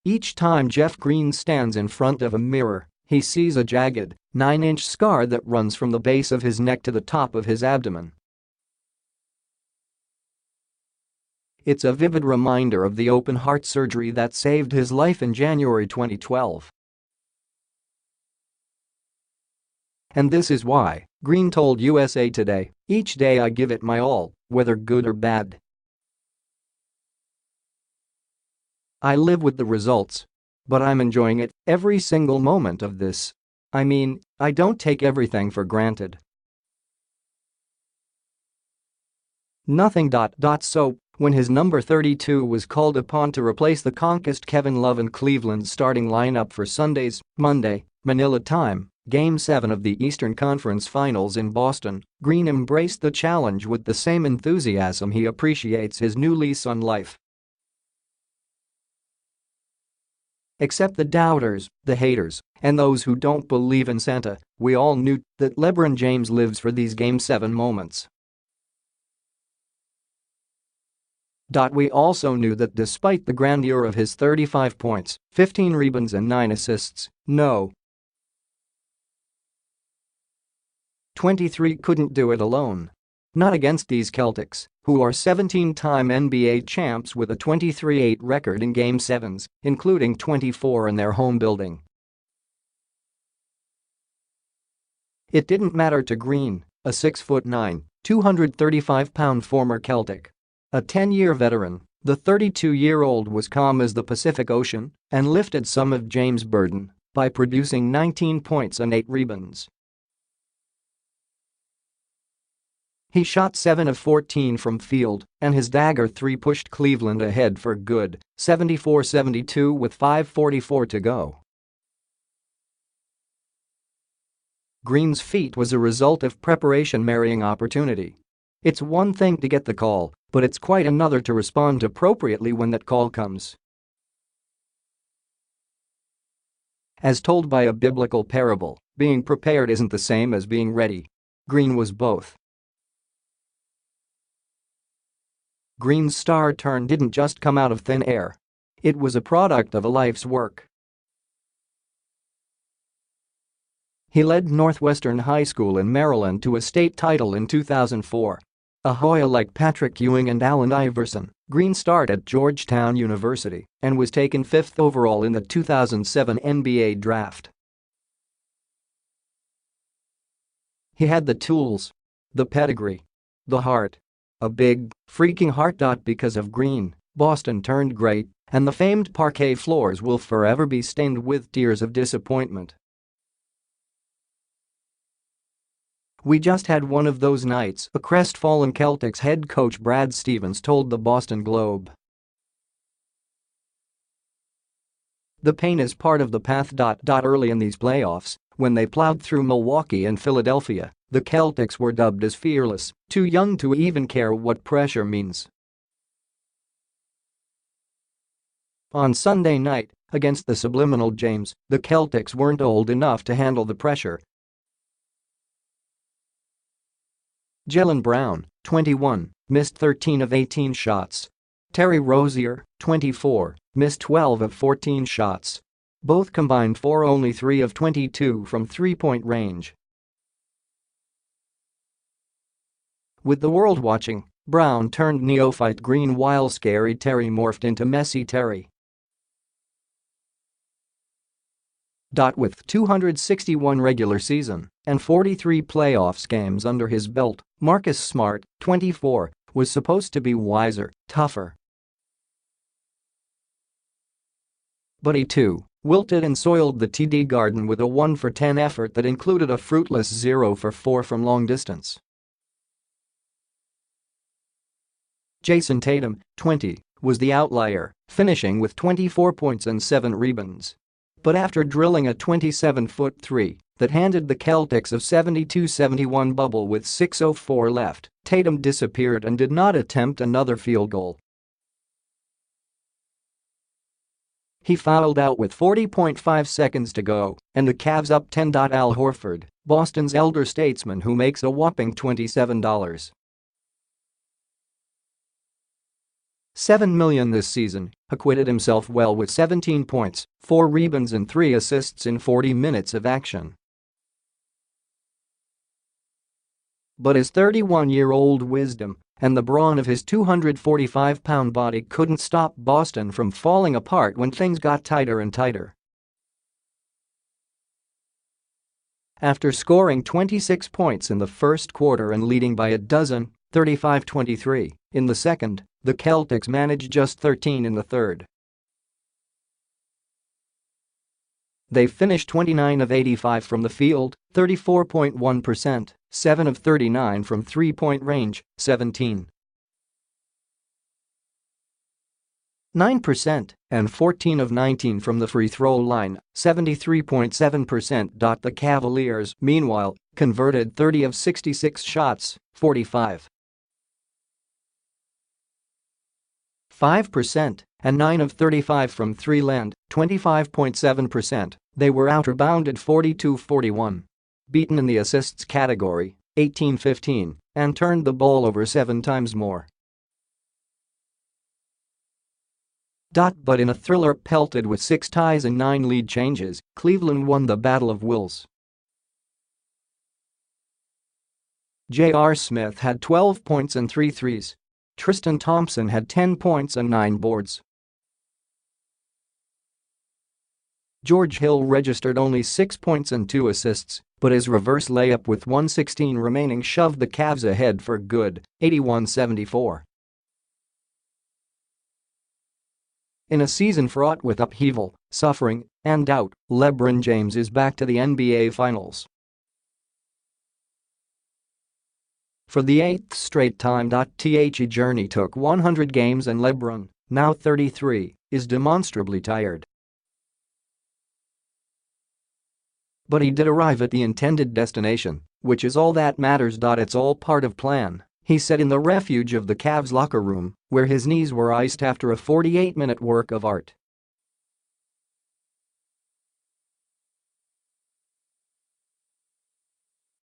Each time Jeff Green stands in front of a mirror, he sees a jagged, 9-inch scar that runs from the base of his neck to the top of his abdomen. It's a vivid reminder of the open heart surgery that saved his life in January 2012. And this is why, Green told USA Today, "Each day I give it my all, whether good or bad. I live with the results. But I'm enjoying it, every single moment of this. I mean, I don't take everything for granted." Nothing. So, when his number 32 was called upon to replace the concussed Kevin Love in Cleveland's starting lineup for Sunday's, Monday, Manila time, Game 7 of the Eastern Conference Finals in Boston, Green embraced the challenge with the same enthusiasm he appreciates his new lease on life. Except the doubters, the haters, and those who don't believe in Santa, we all knew that LeBron James lives for these Game 7 moments. We also knew that despite the grandeur of his 35 points, 15 rebounds and 9 assists, no 23 couldn't do it alone. Not against these Celtics, who are 17-time NBA champs with a 23-8 record in Game 7s, including 24 in their home building. It didn't matter to Green, a 6'9", 235-pound former Celtic. A 10-year veteran, the 32-year-old was calm as the Pacific Ocean and lifted some of James' burden by producing 19 points and 8 rebounds. He shot 7 of 14 from field, and his dagger 3 pushed Cleveland ahead for good, 74-72 with 5:44 to go. Green's feat was a result of preparation marrying opportunity. It's one thing to get the call, but it's quite another to respond appropriately when that call comes. As told by a biblical parable, being prepared isn't the same as being ready. Green was both. Green's star turn didn't just come out of thin air. It was a product of a life's work. He led Northwestern High School in Maryland to a state title in 2004. A Hoya like Patrick Ewing and Allen Iverson, Green starred at Georgetown University and was taken 5th overall in the 2007 NBA draft. He had the tools, the pedigree, the heart. A big, freaking heart. Because of Green, Boston turned great, and the famed parquet floors will forever be stained with tears of disappointment. "We just had one of those nights," a crestfallen Celtics head coach Brad Stevens told the Boston Globe. "The pain is part of the path. Early in these playoffs, when they plowed through Milwaukee and Philadelphia, the Celtics were dubbed as fearless, too young to even care what pressure means. On Sunday night, against the subliminal James, the Celtics weren't old enough to handle the pressure." Jaylen Brown, 21, missed 13 of 18 shots. Terry Rozier, 24, missed 12 of 14 shots. Both combined for only 3 of 22 from three-point range. With the world watching, Brown turned neophyte Green while scary Terry morphed into messy Terry. With 261 regular season and 43 playoffs games under his belt, Marcus Smart, 24, was supposed to be wiser, tougher. But he too wilted and soiled the TD Garden with a 1-for-10 effort that included a fruitless 0-for-4 from long distance. Jason Tatum, 20, was the outlier, finishing with 24 points and 7 rebounds. But after drilling a 27-foot 3 that handed the Celtics a 72-71 bubble with 6:04 left, Tatum disappeared and did not attempt another field goal. He fouled out with 40.5 seconds to go, and the Cavs up 10. Al Horford, Boston's elder statesman who makes a whopping $27. $7 million this season, acquitted himself well with 17 points, 4 rebounds and 3 assists in 40 minutes of action. But his 31-year-old wisdom and the brawn of his 245-pound body couldn't stop Boston from falling apart when things got tighter and tighter. After scoring 26 points in the first quarter and leading by a dozen, 35-23, in the second, the Celtics managed just 13 in the third. They finished 29 of 85 from the field, 34.1%, 7 of 39 from three-point range, 17.9%, and 14 of 19 from the free throw line, 73.7%. The Cavaliers, meanwhile, converted 30 of 66 shots, 45.5%, and 9 of 35 from three-land, 25.7%. They were out-rebounded 42-41. Beaten in the assists category, 18-15, and turned the ball over 7 times more. But in a thriller pelted with 6 ties and 9 lead changes, Cleveland won the Battle of Wills. J.R. Smith had 12 points and 3 threes. Tristan Thompson had 10 points and 9 boards. George Hill registered only 6 points and 2 assists, but his reverse layup with 1:16 remaining shoved the Cavs ahead for good, 81-74. In a season fraught with upheaval, suffering, and doubt, LeBron James is back to the NBA Finals. For the 8th straight time. The journey took 100 games and LeBron, now 33, is demonstrably tired. But he did arrive at the intended destination, which is all that matters. It's all part of plan, he said in the refuge of the Cavs locker room, where his knees were iced after a 48-minute work of art.